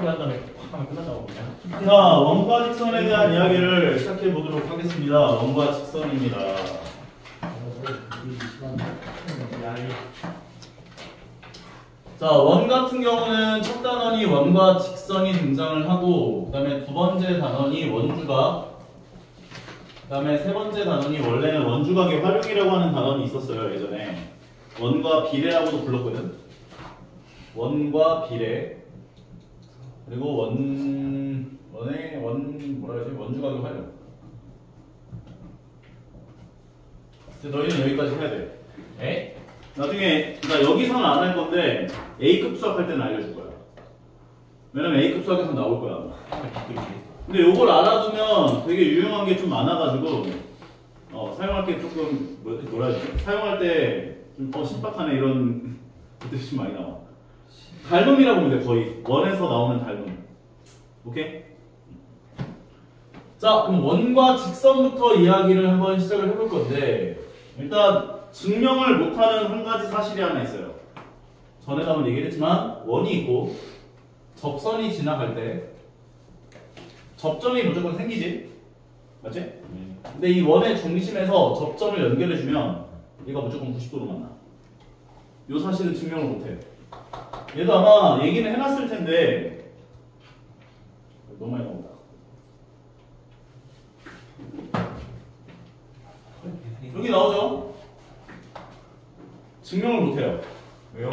소개한 다음에 확 하면 끝난다고 그냥. 자, 원과 직선에 대한 이야기를 시작해 보도록 하겠습니다. 원과 직선입니다. 자, 원 같은 경우는 첫 단원이 원과 직선이 등장을 하고, 그 다음에 두 번째 단원이 원주각, 그 다음에 세 번째 단원이 원래는 원주각의 활용이라고 하는 단원이 있었어요, 예전에. 원과 비례라고도 불렀거든. 원과 비례. 그리고 원주각의 활용. 너희는 여기까지 해야 돼. 에? 나중에, 그러니까 여기서는 안 할 건데, A급 수학할 때는 알려줄 거야. 왜냐면 A급 수학에서 나올 거야. 근데 요걸 알아두면 되게 유용한 게 좀 많아가지고, 사용할 게 조금, 뭐라 해야 되지? 사용할 때 좀 신박하네 이런 것들이 좀 많이 나와. 닮음이라고 보면 돼, 거의. 원에서 나오는 닮음. 오케이? 자, 그럼 원과 직선부터 이야기를 한번 시작을 해볼 건데, 일단 증명을 못하는 한 가지 사실이 하나 있어요. 전에도 한번 얘기를 했지만 원이 있고 접선이 지나갈 때 접점이 무조건 생기지? 맞지? 근데 이 원의 중심에서 접점을 연결해주면 얘가 무조건 90도로 만나. 이 사실은 증명을 못해. 얘도 아마 얘기는 해놨을 텐데 너무 많이 나온다. 여기 나오죠? 증명을 못해요. 왜요?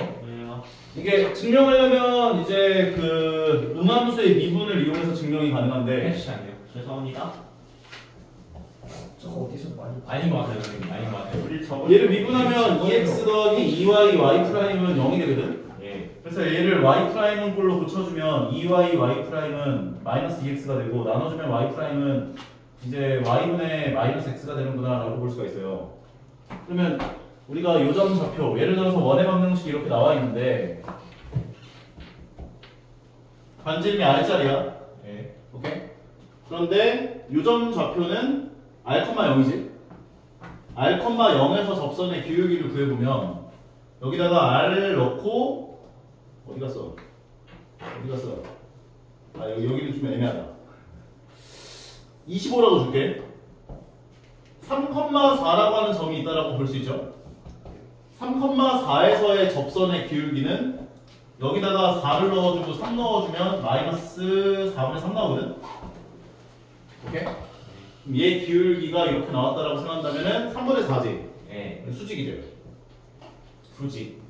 이게 증명하려면 이제 그 음함수의 미분을 이용해서 증명이 가능한데 해주시 아니에요? 죄송합니다. 저거 어디서 많이 아닌 것 같아요, 선생님. 아닌 것 같아요. 얘를 미분하면 2x 더하기 2y y 프라임은 0이 되거든? 예. 그래서 얘를 y 프라임은 꼴로 고쳐주면 2y y 프라임은 마이너스 2x가 되고 나눠주면 y 프라임은 이제 y분의 마이너스 x가 되는구나 라고 볼 수가 있어요. 그러면 우리가 요점 좌표, 예를 들어서 원의 방정식이 이렇게 나와 있는데 반지름이 r짜리야. 예. 오케이? 그런데 요점 좌표는 r,0이지? r,0에서 접선의 기울기를 구해보면 여기다가 r을 넣고 어디 갔어? 아 여기는 좀 애매하다. 25라고 줄게. 3,4라고 하는 점이 있다라고 볼 수 있죠? 3,4에서의 접선의 기울기는 여기다가 4를 넣어주고 3 넣어주면 마이너스 4분의 3 나오거든? 오케이? 그럼 얘 기울기가 이렇게 나왔다라고 생각한다면은 3분의 4지? 예. 수직이 돼요. 수직.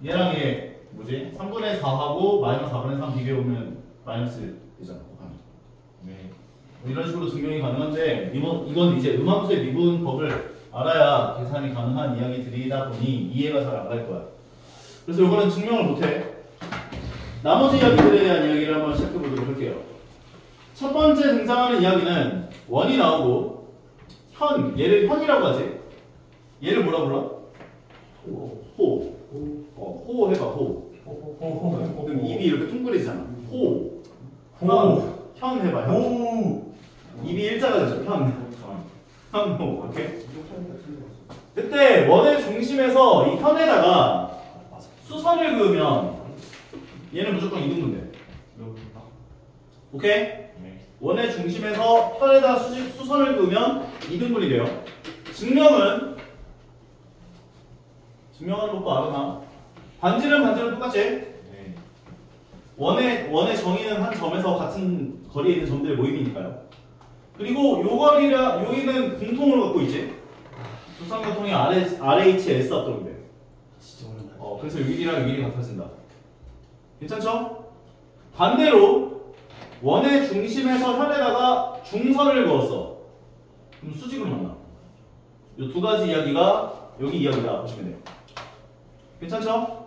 얘랑 얘 뭐지? 3분의 4하고 마이너스 4분의 3 비교해보면 마이너스 되잖아. 네. 이런 식으로 증명이 가능한데 이건 이제 음함수의 미분법을 알아야 계산이 가능한 이야기들이다 보니 이해가 잘 안 갈 거야. 그래서 이거는 증명을 못해. 나머지 이야기들에 대한 이야기를 한번 시작해 보도록 할게요. 첫 번째 등장하는 이야기는 원이 나오고 얘를 현이라고 하지. 얘를 뭐라 불러? 호 해봐. 호. 그럼 입이 이렇게 둥그리잖아. 호. 현 해봐. 현. 입이 일자가 되죠. 현호. 오케이? 그때 원의 중심에서 이 현에다가 수선을 그으면 얘는 무조건 이등분 돼. 오케이? 네. 원의 중심에서 현에다 수선을 그으면 이등분이 돼요. 증명하는 법도 알아나? 반지름 똑같지? 네. 원의 정의는 한 점에서 같은 거리에 있는 점들의 모임이니까요. 그리고 요 거리랑 여기는 공통으로 갖고 있지. 두 삼각형이 RHS 합동인데. 그래서 요 길이랑 요 길이 같아진다. 괜찮죠? 반대로 원의 중심에서 현에다가 중선을 그었어. 그럼 수직으로 만나. 요 두 가지 이야기가 여기 이야기다 보시면 돼요. 괜찮죠?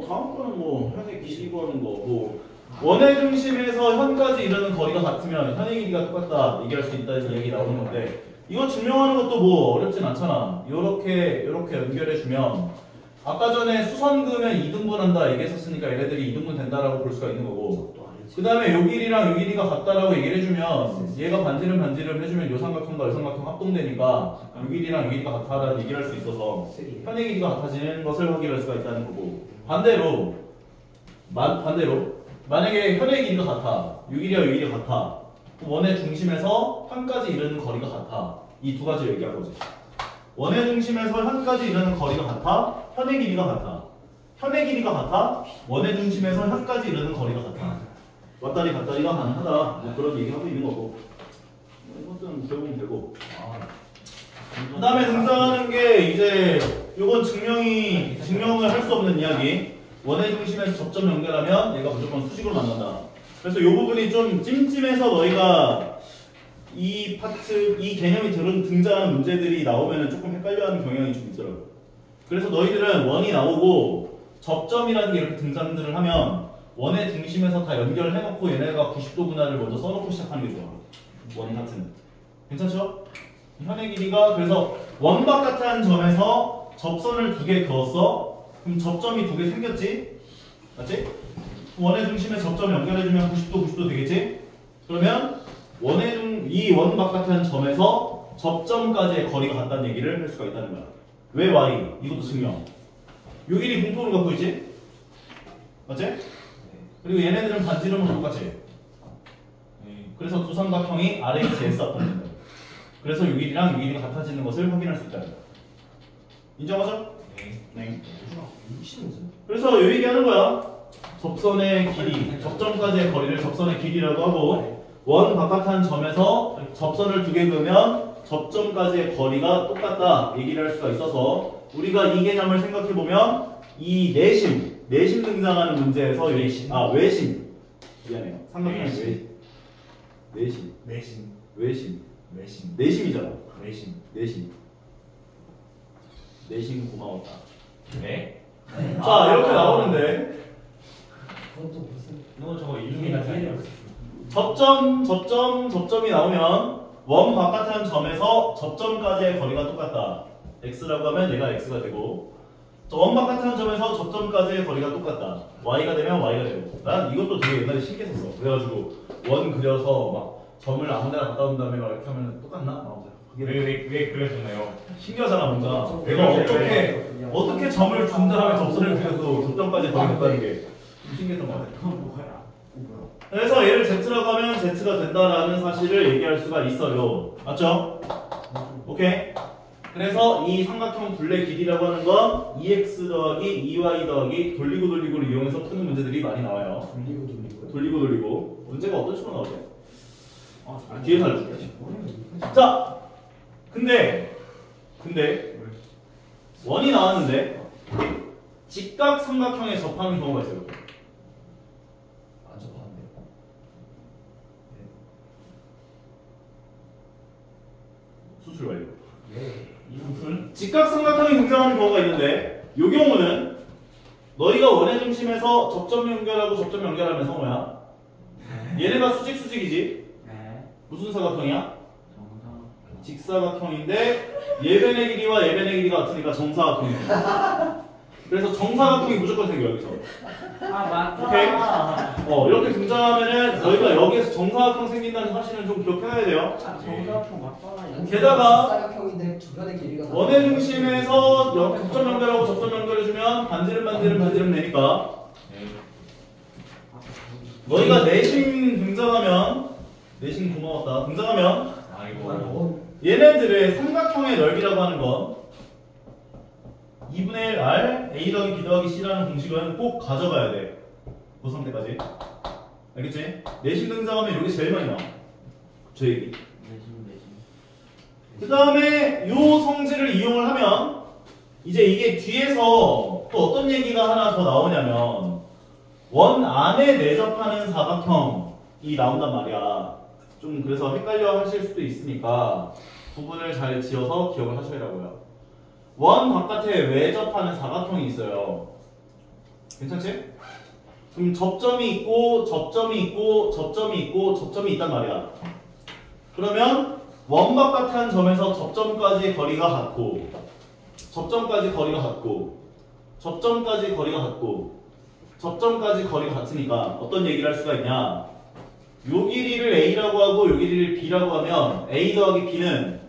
다음 거는 현의 길이 구하는 거 원의 중심에서 현까지 이르는 거리가 같으면 현의 길이가 똑같다 얘기할 수 있다 해서 얘기 나오는 건데 이거 증명하는 것도 어렵진 않잖아. 요렇게 연결해주면 아까 전에 수선 그으면 이등분한다 얘기했었으니까 얘네들이 이등분 된다라고 볼 수가 있는 거고 그 다음에 요 길이랑 요 길이가 같다라고 얘기를 해주면 얘가 반지름 해주면 요 삼각형과 요 삼각형 합동되니까 요 길이랑 요 길이가 같다라는 얘기를 할 수 있어서 현의 길이가 같아지는 것을 확인할 수가 있다는 거고 반대로 반대로 만약에 현의 길이가 같아. 요 길이와 요 길이가 같아. 원의 중심에서 현까지 이르는 거리가 같아. 이 두 가지 얘기한 거지. 원의 중심에서 현까지 이르는 거리가 같아. 현의 길이가 같아. 현의 길이가 같아. 원의 중심에서 현까지 이르는 거리가 같아. 왔다리 갔다리가 가능하다. 뭐 그런 얘기하고 있는 거고. 이것은 배우면 되고. 그 다음에 등장하는 게 이제 요건 증명을 할 수 없는 이야기. 원의 중심에서 접점 연결하면 얘가 무조건 수직으로 만난다. 그래서 요 부분이 좀 찜찜해서 너희가 이 파트, 이 개념이 등장하는 문제들이 나오면 조금 헷갈려하는 경향이 좀 있더라고. 그래서 너희들은 원이 나오고 접점이라는 게 이렇게 등장들을 하면 원의 중심에서 다 연결해놓고 얘네가 90도 분할을 먼저 써놓고 시작하는 게 좋아. 원 파트는. 괜찮죠? 현의 길이가 그래서 원 바깥한 점에서 접선을 2개 그었어. 그럼 접점이 2개 생겼지? 맞지? 원의 중심에 접점 연결해주면 90도 되겠지? 그러면 이 원 바깥한 점에서 접점까지의 거리가 같다는 얘기를 할 수가 있다는 거야. 왜 y? 이것도 증명. 요 길이 공통으로 갖고 있지? 맞지? 그리고 얘네들은 반지름은 똑같지? 그래서 두 삼각형이 RHS 합한다. 그래서 요 길이랑 요 길이가 같아지는 것을 확인할 수 있다는 거야. 인정하죠? 네. 그래서 요 얘기하는 거야. 접선의 길이, 접점까지의 거리를 접선의 길이라고 하고 원 바깥한 점에서 접선을 2개 그으면 접점까지의 거리가 똑같다 얘기를 할 수가 있어서 우리가 이 개념을 생각해보면 이 내심 등장하는 문제에서 외심 미안해요. 삼각형의 내심이잖아. 내심 고마웠다. 네. 자 이렇게 나오는데 그것도 무슨 이거 저거 일루미나티 아니야? 접점이 나오면 원 바깥한 점에서 접점까지의 거리가 똑같다. x라고 하면 얘가 x가 되고 원 바깥한 점에서 접점까지의 거리가 똑같다. y가 되면 y가 되고 난 이것도 되게 옛날에 신기했었어. 그래가지고 원 그려서 막 점을 아무데나 갖다 온 다음에 막 이렇게 하면 똑같나? 왜 그러셨나요? 신기하잖아 뭔가. 내가 어떻게 점을 준 다음에 접선을 그려도 접점까지 거리가 같다는 게 신기했던 것 같아. 그래서 얘를 z라고 하면 z가 된다라는 사실을 얘기할 수가 있어요. 맞죠? 오케이? 그래서 이 삼각형 둘레 길이라고 하는 건 2x 더하기 2y 더하기 돌리고를 이용해서 푸는 문제들이 많이 나와요. 돌리고 문제가 어떤 식으로 나오죠? 뒤에서 알려줄게. 자, 근데 원이 나왔는데 직각 삼각형에 접하는 경우가 있어요. 안 접하는데. 수술 완료. 네. 직각 삼각형이 등장하는 경우가 있는데 이 경우는 너희가 원의 중심에서 접점 연결하면서 뭐야? 얘네가 수직이지? 무슨 사각형이야? 직사각형인데 예변의 길이와 예변의 길이가 같으니까 정사각형이야. 그래서 정사각형이 무조건 생겨 여기서. 맞다. 오케이? 이렇게 등장하면은 너희가 여기에서 정사각형 생긴다는 사실은 좀 기억해야 돼요. 정사각형 맞잖아. 게다가 사각형인데 주변의 길이가 원의 중심에서 접점 연결하고 접점 연결해주면 반지름 내니까 너희가 내심 등장하면 내심 고마웠다 등장하면 얘네들의 삼각형의 넓이라고 하는 건 2분의 1 R A 더하기 B 더하기 C라는 공식은 꼭 가져가야 돼. 그 상태까지. 알겠지? 내심 등장하면 이게 제일 많이 나와. 저 얘기. 그 다음에 요 성질을 이용을 하면 이제 이게 뒤에서 또 어떤 얘기가 하나 더 나오냐면 원 안에 내접하는 사각형이 나온단 말이야. 좀 그래서 헷갈려 하실 수도 있으니까 부분을 잘 지어서 기억을 하셔야라고요. 원 바깥에 외접하는 사각형이 있어요. 괜찮지? 그럼 접점이 있고 접점이 있단 말이야. 그러면 원 바깥한 점에서 접점까지 거리가 같고 접점까지 거리가 같으니까 어떤 얘기를 할 수가 있냐? 요 길이를 A라고 하고 요 길이를 B라고 하면 A 더하기 B는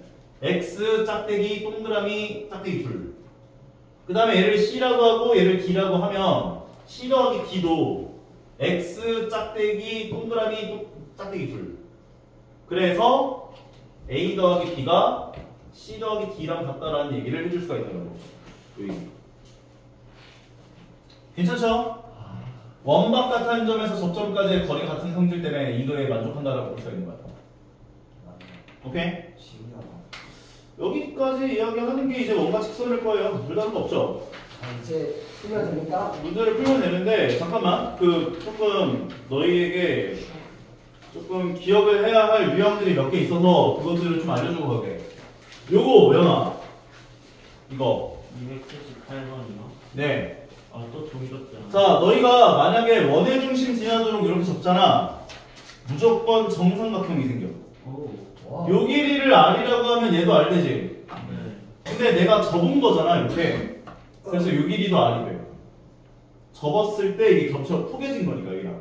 X 짝대기 동그라미 짝대기 둘. 그 다음에 얘를 C라고 하고 얘를 D라고 하면 C 더하기 D도 X 짝대기 동그라미 짝대기 둘. 그래서 A 더하기 B가 C 더하기 D랑 같다라는 얘기를 해줄 수가 있다는 거죠. 여기. 괜찮죠? 원바깥한 점에서 접점까지의 거리가 같은 성질 때문에 이거에 만족한다라고 볼 수가 있는 거야. 오케이? 여기까지 이야기하는 게 이제 원과 직선일 거예요. 별다른 거 없죠? 이제 풀면 됩니까? 문제를 풀면 되는데 잠깐만 조금 너희에게 조금 기억을 해야 할 유형들이 몇 개 있어서 그것들을 좀 알려주고 가게. 요거 연아 이거 278번이요? 네. 또 종이 줬잖아. 자 너희가 만약에 원의 중심 지나도록 이렇게 접잖아. 무조건 정삼각형이 생겨. 와. 요 길이를 R이라고 하면 얘도 R 되지. 네. 근데 내가 접은 거잖아 이렇게. 그래서 요 길이도 R이 돼. 접었을 때 이게 겹쳐 포개진 거니까 여기랑.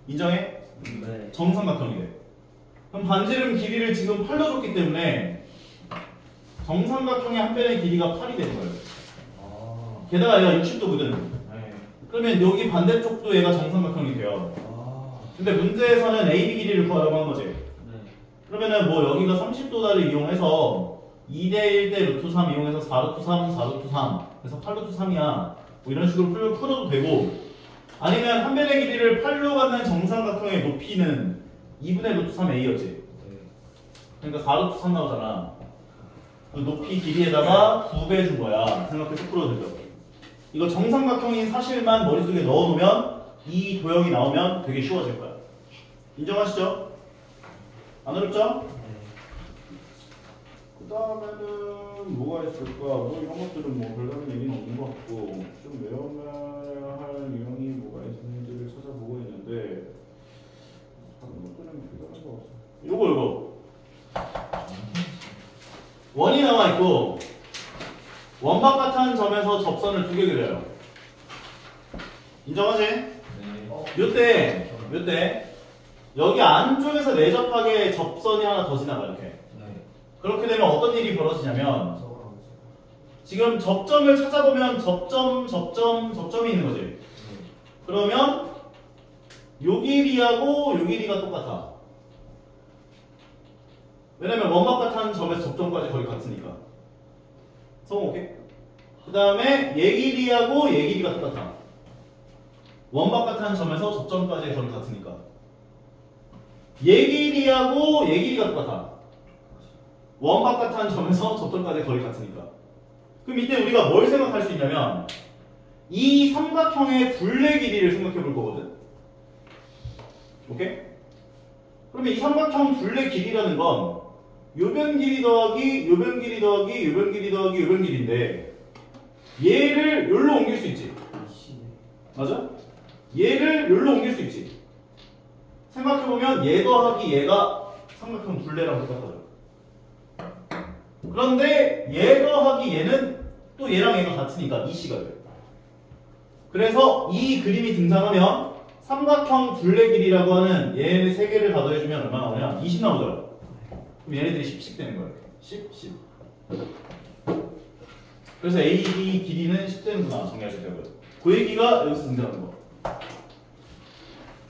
인정해? 네. 정삼각형이 돼. 그럼 반지름 길이를 지금 8로 줬기 때문에 정삼각형의 한 변의 길이가 8이 되는 거예요. 게다가 얘가 60도거든. 네. 그러면 여기 반대쪽도 얘가 정삼각형이 돼요. 근데 문제에서는 AB 길이를 구하라고 한 거지. 네. 그러면은 뭐 여기가 30도다를 이용해서 2대 1대 루트 3 이용해서 4루트 3, 4루트 3 그래서 8루트 3이야. 뭐 이런 식으로 풀어도 되고 아니면 한 변의 길이를 8로 갖는 정삼각형의 높이는 2분의 루트 3a였지. 그러니까 4루트 3 나오잖아. 그 높이 길이에다가 2배 준 거야. 생각해서 풀어도 되죠. 이거 정삼각형인 사실만 머릿속에 넣어놓으면 이 도형이 나오면 되게 쉬워질 거야. 인정하시죠? 안 어렵죠? 그 다음에는 뭐가 있을까? 뭐 이런 것들은 뭐 별다른 얘기는 없는 것 같고 좀 외워야 할 유형이 뭐가 있는지를 찾아보고 있는데 다른 것들은 별다른 거 없어. 요거 원이 나와 있고 원바깥한 점에서 접선을 2개 그려요. 인정하지? 네. 요때 여기 안쪽에서 내접하게 접선이 하나 더 지나가 이렇게. 네. 그렇게 되면 어떤 일이 벌어지냐면 지금 접점을 찾아보면 접점이 있는 거지. 그러면 요 길이하고 요 길이가 똑같아. 왜냐면 원바깥한 점에서 접점까지 거리 같으니까. 성공 오케이? 그 다음에 얘 길이하고 얘 길이가 똑같아. 원바깥한 점에서 접점까지의 거리 같으니까. 얘 길이하고 얘 길이가 똑같아. 원바깥한 점에서 접점까지의 거리 같으니까. 그럼 이때 우리가 뭘 생각할 수 있냐면 이 삼각형의 둘레 길이를 생각해 볼 거거든. 오케이? 그러면 이 삼각형 둘레 길이라는 건 요변 길이 더하기 요변 길이 더하기 요변 길이 더하기 요변 길인데 얘를 여기로 옮길 수 있지. 맞아? 얘를 여기로 옮길 수 있지. 생각해보면 얘 더하기 얘가 삼각형 둘레랑 똑같아요. 그런데 얘 더하기 얘는 또 얘랑 얘가 같으니까 2C가 돼요. 그래서 이 그림이 등장하면 삼각형 둘레 길이라고 하는 얘네 세 개를 다 더해주면 얼마 나오냐? 20 나오더라고. 그럼 얘네들이 10씩 되는 거예요. 10, 10. 그래서 AD 길이는 10 되는구나 정리하셔도 되고요. 그 얘기가 여기서 등장하는 거.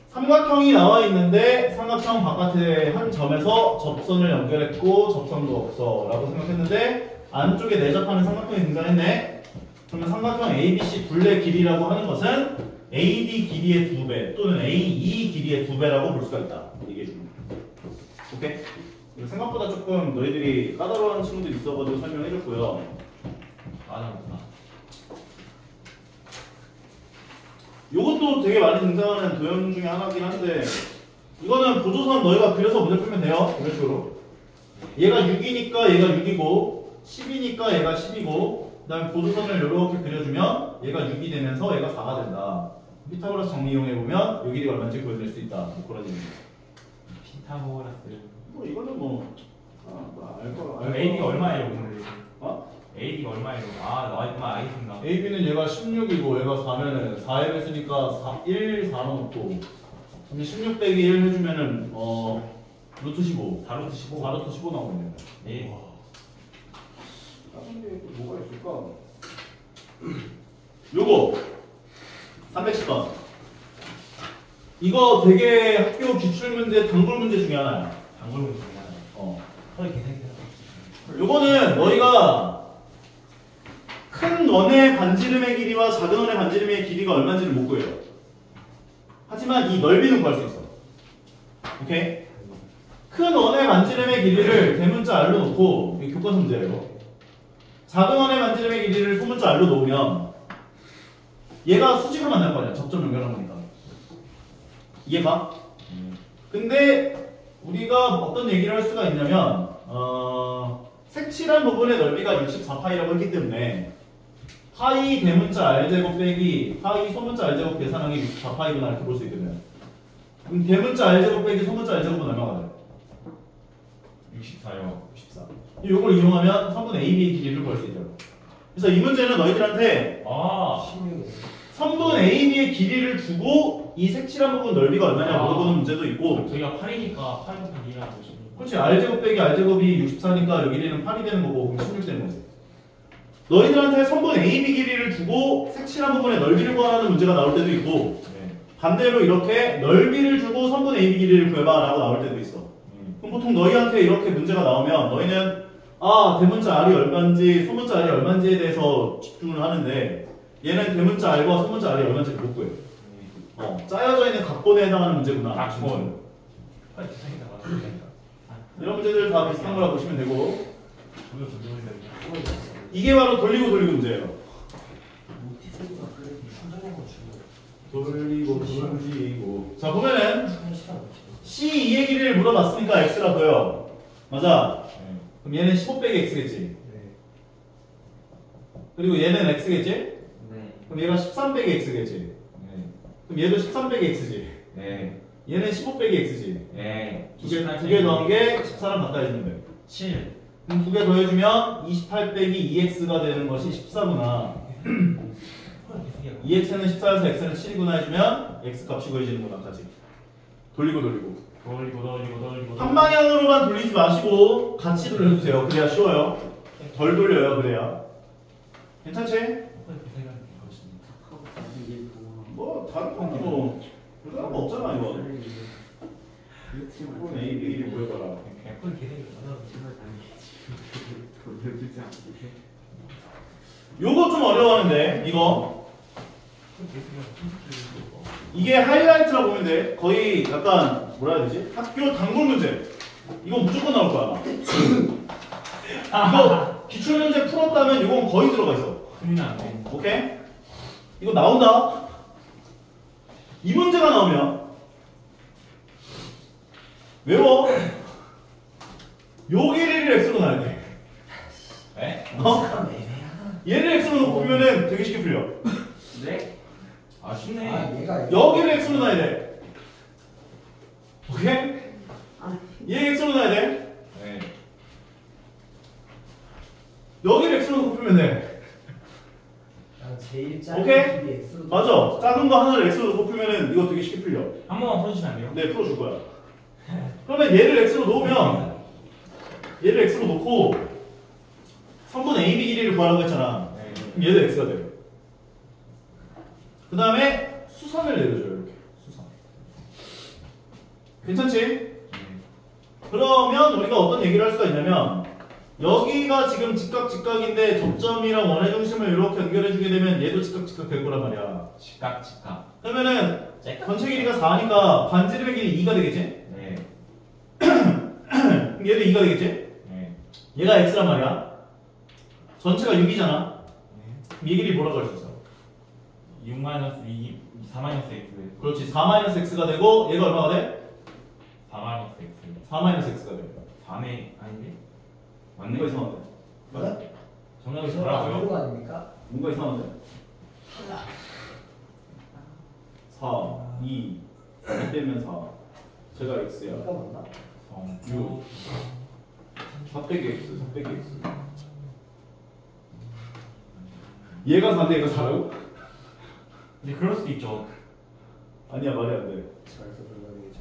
삼각형이 나와 있는데 삼각형 바깥에 한 점에서 접선을 연결했고 접선도 없어 라고 생각했는데 안쪽에 내접하는 삼각형이 등장했네. 그러면 삼각형 ABC 둘레 길이라고 하는 것은 AD 길이의 2배 또는 AE 길이의 2배라고 볼 수가 있다. 얘기해 줍니다. 오케이? 이거 생각보다 조금 너희들이 까다로운 친구들이 있어가지고 설명해 줬고요. 맞아. 요것도 되게 많이 등장하는 도형 중에 하나긴 한데 이거는 보조선 너희가 그려서 문제 풀면 돼요. 이런 식으로 얘가 6이니까 얘가 6이고 10이니까 얘가 10이고 그 다음에 보조선을 이렇게 그려주면 얘가 6이 되면서 얘가 4가 된다. 피타고라스 정리 이용해보면 요 길이가 얼마인지 보여줄 수 있다. 뭐 그런 얘기입니다. 피타고라스. 뭐 이거는 뭐 알거 AB가 얼마예요 오늘? 어? AB가 얼마예요? 아 나와있구나 알겠습니다. AB는 얘가 16이고 얘가 4면은 4를 했으니까 1, 4 넣어놓고 16 빼기 1 해주면은 루트 15 4루트 15. 4루트 15 나오겠네요. 예. 다른 게 뭐가 있을까? 요거 310번. 이거 되게 학교 기출문제, 단골 문제 중에 하나야. 단골 문제 중에 하나. 헐 개새끼다. 요거는 너희가 큰 원의 반지름의 길이와 작은 원의 반지름의 길이가 얼마인지를 못 구해요. 하지만 이 넓이는 구할 수 있어. 오케이? 큰 원의 반지름의 길이를 대문자 R로 놓고, 이게 교과서 문제예요. 작은 원의 반지름의 길이를 소문자 R로 놓으면 얘가 수직으로 만날 거 아니야. 접점 연결한 거니까. 이해가? 근데 우리가 어떤 얘기를 할 수가 있냐면 색칠한 부분의 넓이가 64파이라고 했기 때문에 파이 대문자 R제곱 빼기 파이 소문자 R제곱 계산하기 64파이구나 이렇게 볼 수 있거든. 그럼 대문자 R제곱 빼기 소문자 R제곱은 얼마가 돼? 64요. 64. 이걸 이용하면 선분 AB의 길이를 구할 수 있죠. 그래서 이 문제는 너희들한테 16. 선분 AB의 길이를 두고 이 색칠한 부분 넓이가 얼마냐 물어보는 문제도 있고, 저희가 8이니까 8부터 2라고 보시면. 그렇지. R제곱 빼기 R제곱이 64니까 여기 길이는 8이 되는 거고 그럼 16 되는 거지. 너희들한테 선분 AB 길이를 두고 색칠한 부분의 넓이를 구하는 문제가 나올 때도 있고, 반대로 이렇게 넓이를 주고 선분 AB 길이를 구해봐 라고 나올 때도 있어. 그럼 보통 너희한테 이렇게 문제가 나오면 너희는 대문자 R이 얼마인지 소문자 R이 얼마인지에 대해서 집중을 하는데, 얘는 대문자 R과 소문자 R이 얼마인지를 못 구해. 짜여져 있는 각본에 해당하는 문제구나. 각본. 헐 개새끼다. 이런 문제들 다 비슷한 거라 보시면 되고, 오늘 분명히 이게 바로 돌리고 돌리고 문제예요. 돌리고 돌리고. 자, 보면은 C2의 길이를 물어봤으니까 X라 보여. 맞아? 그럼 얘는 15 빼기 X겠지? 그리고 얘는 X겠지? 네. 그럼 얘가 13 빼기 X겠지? 그럼 얘도 13 빼기 X지? 네. 얘는 15 빼기 X지? 네. 두 개 더한 게 14랑 가까이 해주면 돼. 7. 그럼 두 개 더해주면 28 빼기 2X가 되는 것이 14구나. 2X는 14에서 X는 7이구나 해주면 X 값이 구해지는구나. 까지 돌리고 돌리고. 한 방향으로만 돌리지 마시고 같이 돌려주세요. 그래야 쉬워요. 덜 돌려요. 그래야. 괜찮지? 뭐 다른 건 뭐 별다른 거 없잖아 이거. A, B, 를 구해봐라. 요거 좀 어려워하는데 이거. 이게 하이라이트라 보면 돼. 거의 약간 뭐라 해야 되지? 학교 단골 문제. 이거 무조건 나올 거야. 이거 기출 문제 풀었다면 이건 거의 들어가 있어. 오케이? 이거 나온다. 이 문제가 나오면 외워. 요 길이를 X로 놔야 돼. 네? 얘를 X로 놓고 보면은 되게 쉽게 풀려. 네? 쉽네. 여기를 X로 놔야 돼. 오케이? 얘 X로 놔야 돼. 네. 여기를 X로 놓고 풀면 돼. 제일 작은 오케이? 길이 X로 맞아. 작은 거 하나를 X로 놓고 풀면은 이거 되게 쉽게 풀려. 한 번만 풀어주시면 안 돼요? 네, 풀어줄 거야. 그러면 얘를 X로 놓으면 얘를 X로 놓고 선분 AB 길이를 구하라고 했잖아. 그럼 얘도 X가 돼요. 그 다음에 수선을 내려줘요. 이렇게 수선. 괜찮지? 그러면 우리가 어떤 얘기를 할 수가 있냐면 여기가 지금 직각인데 접점이랑 원의 중심을 이렇게 연결해주게 되면 얘도 직각 될 거란 말이야. 직각. 그러면은 전체 길이가 4니까 반지름의 길이 2가 되겠지? 네. 그럼 얘도 2가 되겠지? 네. 얘가 X란 말이야. 전체가 6이잖아. 그럼 이 길이 뭐라고 할 수 있어? 6-2, 4-X. 그렇지. 4-X가 되고 얘가 얼마가 돼? 4-X. 4-X가 돼. 4네 아닌데? 맞네? 뭔가 이상한데? 네? 정답이 이거 뭐라고요? 아는 거 아닙니까? 뭔가 이상한데? 4, 2 빼면 4 제가 X야. 이거 맞나? 6 4 빼기 X 4 빼기 X 얘가 4인데 얘가 4라고? 근데 그럴 수도 있죠. 아니야 말이 안 돼. 저에서 불러야 되겠죠.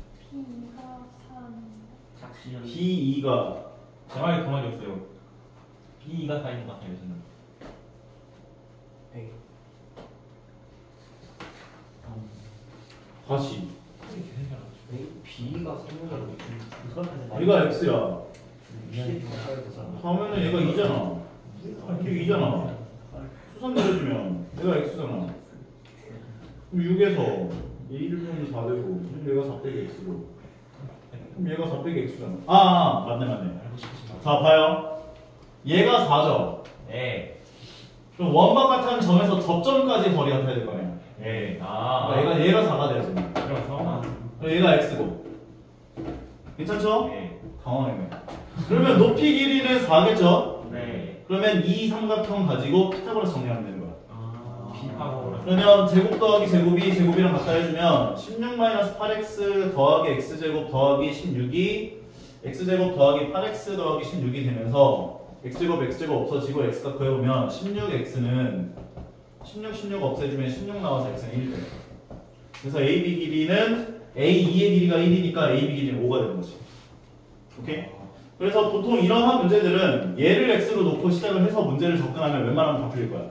B2가 제 말이 그 말이었어요. B가 4인 것 같아요. 저는. 다시 B가 3이라고 얘가 x야. 하면은 얘가 2잖아. 이게 2잖아. 수선 내려주면 얘가 x잖아. 그럼 6에서 얘 1을 빼면 4 되고 얘가 4 빼기 x고 그럼 얘가 4 빼기 x잖아. 맞네. 자 봐요. 얘가 4죠. 네. 그럼 원바깥한 점에서 접점까지 거리가 돼야 될 거 아니야. 네. 그러니까 얘가 4가 돼야지. 그래서 그럼 얘가 x고. 괜찮죠? 네. 당황했네. 그러면 높이 길이는 4겠죠? 네. 그러면 이 삼각형 가지고 피타고라스 정리하면 되는 거야. 비파고. 그러면 제곱 더하기 제곱이 제곱이랑 가까이 해주면 16-8x 더하기 x제곱 더하기 16이 x제곱 더하기 8x 더하기 16이 되면서 x제곱 없어지고 x가 구해보면 16x는 16 없애주면 16 나와서 x는 1 돼. 그래서 AB 길이는 A2의 길이가 1이니까 AB 길이는 5가 되는 거지. 오케이? 그래서 보통 이러한 문제들은 얘를 x로 놓고 시작을 해서 문제를 접근하면 웬만하면 다 풀릴 거야.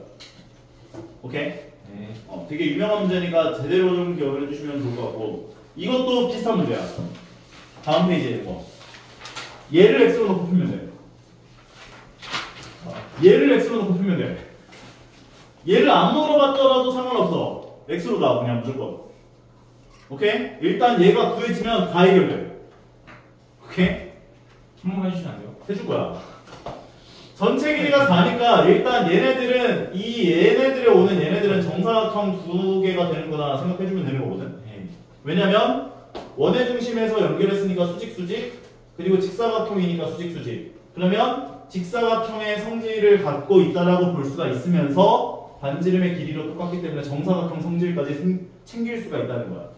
오케이? 네. 되게 유명한 문제니까 제대로 좀 기억을 해주시면 좋을 것 같고 이것도 비슷한 문제야. 다음 페이지에 있는 거. 얘를 x로 놓고 풀면 돼. 얘를 x로 놓고 풀면 돼. 얘를 안 물어봤더라도 상관없어. x로 나 그냥 무조건. 오케이? 일단 얘가 구해지면 다 해결돼. 오케이? 한번 해주시면 안 돼요? 해줄 거야. 전체 길이가 4니까 일단 얘네들에 오는 얘네들은 정사각형 두 개가 되는구나 생각해주면 되는 거거든. 네. 왜냐면 원의 중심에서 연결했으니까 수직 그리고 직사각형이니까 수직 그러면 직사각형의 성질을 갖고 있다라고 볼 수가 있으면서 반지름의 길이로 똑같기 때문에 정사각형 성질까지 챙길 수가 있다는 거야.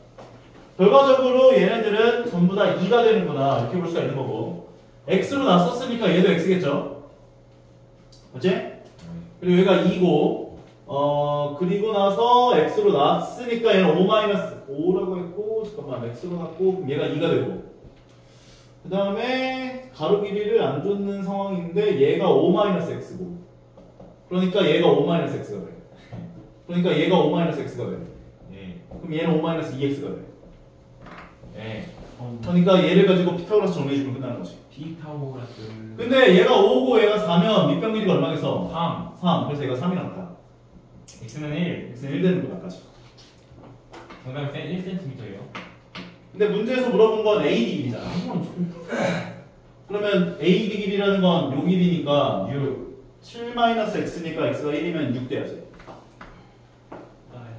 결과적으로 얘네들은 전부 다 2가 되는구나 이렇게 볼 수가 있는 거고 x로 놨었으니까 얘도 x겠죠? 맞지? 그리고 여기가 2고 그리고 나서 x로 놨으니까 얘는 5-5라고 했고 잠깐만 x로 놨고 그럼 얘가 2가 되고 그 다음에 가로 길이를 안 줬는 상황인데 얘가 5-x고 그러니까 얘가 5-x가 돼. 그러니까 얘가 5-x가 돼. 네. 그럼 얘는 5-2x가 돼. 네. 그러니까 얘를 가지고 피타고라스 정리해주면 끝나는 거지. 비파고라스. 근데 얘가 5고 얘가 4면 밑변 길이가 얼마겠어? 3. 3. 그래서 얘가 3이 나왔다. x는 1. x는 1 되는 거다까지. 정답은 1cm예요. 근데 문제에서 물어본 건 AD 길이잖아. 그러면 AD 길이라는 건 요 길이니까 6. 7-x니까 x가 1이면 6 돼야지.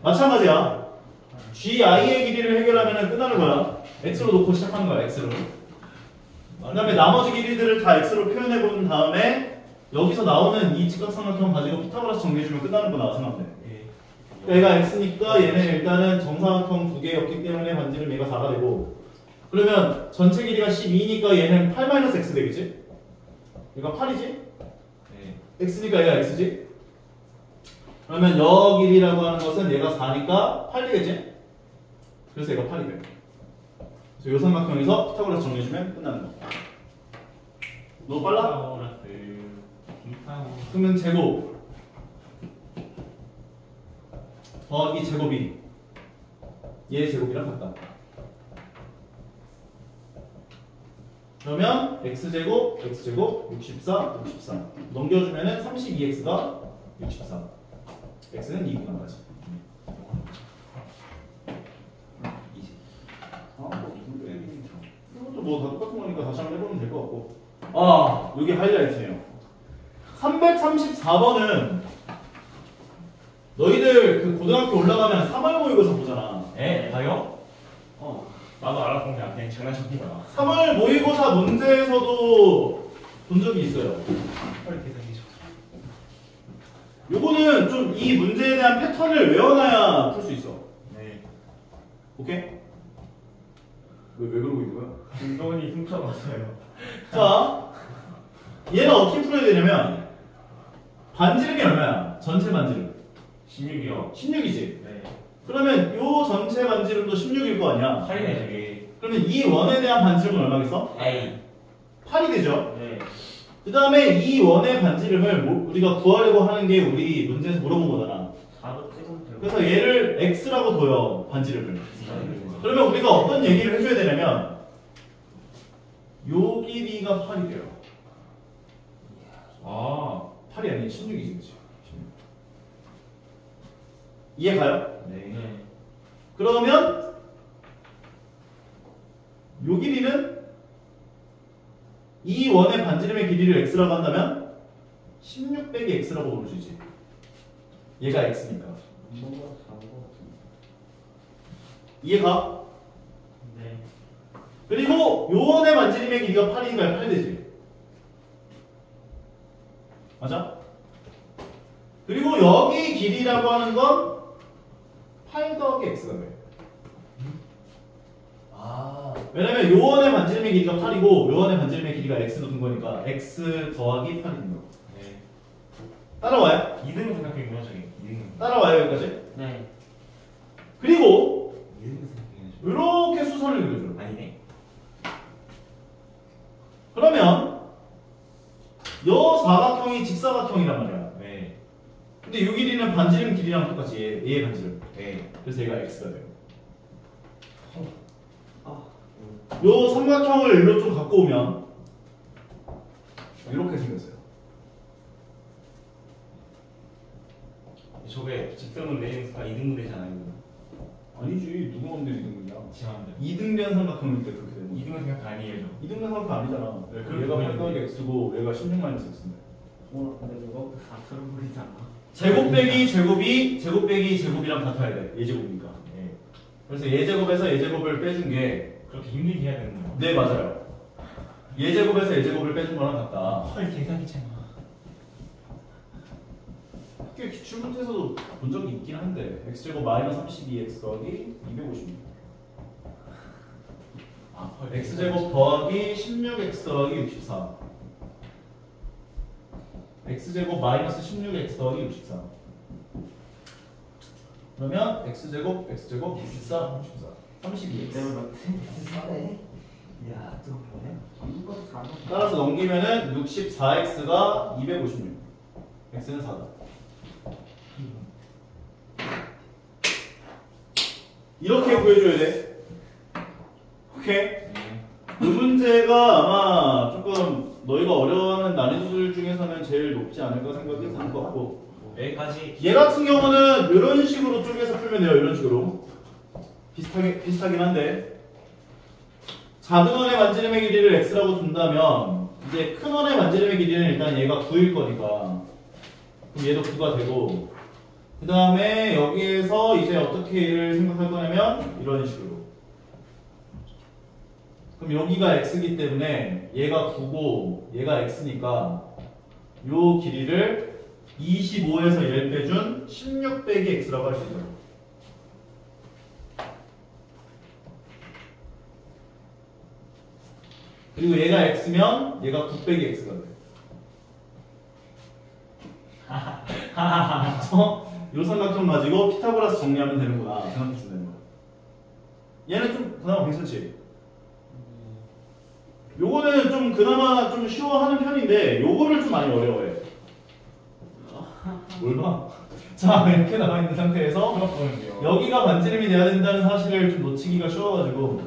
마찬가지야. GI의 길이를 해결하면 끝나는 거야. x로 놓고 시작하는 거야. x로. 그 다음에 나머지 길이들을 다 x로 표현해 본 다음에 여기서 나오는 이 직각삼각형 가지고 피타고라스 정리해주면 끝나는 거나 생각돼. 그러니까 얘가 x니까 얘는 일단은 정사각형 두 개였기 때문에 반지름 얘가 4가 되고 그러면 전체 길이가 12니까 얘는 8-x 되겠지? 얘가 8이지? 네. x니까 얘가 x지? 그러면 여 길이라고 하는 것은 얘가 4니까 8 되겠지? 그래서 얘가 8이 돼. 그래서 요 삼각형에서 피타고라스 정리해주면 끝나는 거. 너무 빨라? 비파고라스. 비파고라스. 그러면 제곱 더하기 제곱이 얘 제곱이랑 같다. 그러면 x제곱 64 넘겨주면은 32x가 64 x는 2구간까지. 이것도 뭐 다 똑같은 거니까 다시 한번 해보면 될 것 같고 여기 하이라이트네요. 334번은 너희들 그 고등학교 올라가면 3월 모의고사 보잖아. 에? 나요? 나도 알았던 그냥 장난쳤던 거야. 3월 모의고사 문제에서도 본 적이 있어요. 빨리 계산해줘. 요거는 좀 이 문제에 대한 패턴을 외워놔야 풀 수 있어. 네. 오케이? 왜 그러고 있는 거야? 김도훈이 훔쳐봤어요. 자, 얘는 어떻게 풀어야 되냐면 반지름이 얼마야? 전체 반지름 16이요. 16이지. 네. 그러면 요 전체 반지름도 16일 거 아니야? 8이네 저기. 그러면 이 원에 대한 반지름은 얼마겠어? A. 8이 되죠? 네. 그 다음에 이 원의 반지름을 우리가 구하려고 하는 게 우리 문제에서 물어본 거잖아. 4도 찍으면 되고. 그래서 얘를 x라고 둬요. 반지름을. 그러면 우리가 어떤 얘기를 해줘야 되냐면 요 길이가 8이 돼요. 아 8이 아니지 16이지 그치? 이해 가요? 네. 그러면 요 길이는 이 원의 반지름의 길이를 x라고 한다면 16 빼기 x라고 부를 수 있지. 얘가 x니까. 이해가? 네. 그리고 요 원의 반지름의 길이가 8이니까 8 되지. 맞아? 그리고 여기 길이라고 하는 건 8 더하기 x가 돼. 아, 왜냐면 요 원의 반지름의 길이가 8이고 요 원의 반지름의 길이가 x로 둔 거니까 x 더하기 8이 된 거. 네. 따라와요? 2등분 생각해보면 저기 2등분. 따라와요 여기까지? 네. 그리고 2등분 생각해보면 이렇게 수선을 그려줘요. 아니네. 그러면 요 사각형이 직사각형이란 말이야. 네. 근데 요 길이는 반지름 길이랑 똑같이 얘의 반지름. 네. 그래서 얘가 x가 돼요. 요 삼각형을 일로 좀 갖고 오면 이렇게 생겼어요. 저게 직선으로 내리니까 2등분 되잖아요. 아니지 누가 언제 2등분이야? 지만들. 2등변 삼각형일 때 그렇게 되는 거야. 2등분 생각 아니에요. 2등변 삼각형 아니잖아. 네, 그럴 얘가 거면 8 더하기 x고 얘가 16-x인데. 근데 그거 4처럼 보이잖아. 제곱 빼기 제곱이 제곱 빼기 제곱이랑 같아야 돼. 예제곱이니까. 네. 그래서 예제곱에서 예제곱을 빼준 게 그렇게 힘들게 해야 되는 거예요. 네 맞아요. 예제곱에서 예제곱을 빼준 거랑 같다. 헐 계산이 참. 학교 기출문제에서도 본 적이 있긴 한데 x제곱 마이너스 32x 더하기 256 아, 헐. x제곱 더하기 16x 더하기 64 x제곱 마이너스 16x 더하기 64 그러면 x제곱 64 32x 싸네. 야, 좀 그러네. 이거 4번. 따라서 넘기면은 64x가 256 x는 4다 이렇게 구해줘야 돼. 오케이? 네. 이 문제가 아마 조금 너희가 어려워하는 난이도들 중에서는 제일 높지 않을까 생각이 드는 것 같고 여기까지. 얘 같은 경우는 이런 식으로 쪼개서 풀면 돼요. 이런 식으로 비슷하긴 한데 작은 원의 반지름의 길이를 x라고 둔다면 이제 큰 원의 반지름의 길이는 일단 얘가 9일 거니까 그럼 얘도 9가 되고 그 다음에 여기에서 이제 어떻게 얘를 생각할 거냐면 이런 식으로 그럼 여기가 x이기 때문에 얘가 9고 얘가 x니까 요 길이를 25에서 1 빼준 16 빼기 x라고 할 수 있어요. 그리고 얘가 x면 얘가 9 빼기 x가 돼요. 그래서 요 삼각형 가지고 피타고라스 정리하면 되는구나 생각해 주면 되는 거야. 얘는 좀 그나마 괜찮지? 요거는 좀 그나마 좀 쉬워하는 편인데 요거를 좀 많이 어려워해. 뭘 봐? 자 이렇게 나와 있는 상태에서 풀어보는데요. 여기가 반지름이 돼야 된다는 사실을 좀 놓치기가 쉬워가지고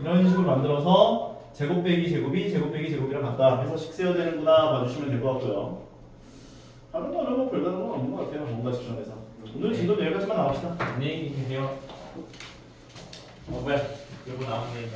이런 식으로 만들어서 제곱 빼기 제곱이 제곱 빼기 제곱이랑 같다 해서 식 세워야 되는구나 봐주시면 될 것 같고요. 다른 거는 뭐 별다른 건 없는 것 같아요. 뭔가 직전에서 오늘 진도 여기까지만 나갑시다. 안녕히 계세요. 뭐야? 이거 나왔네.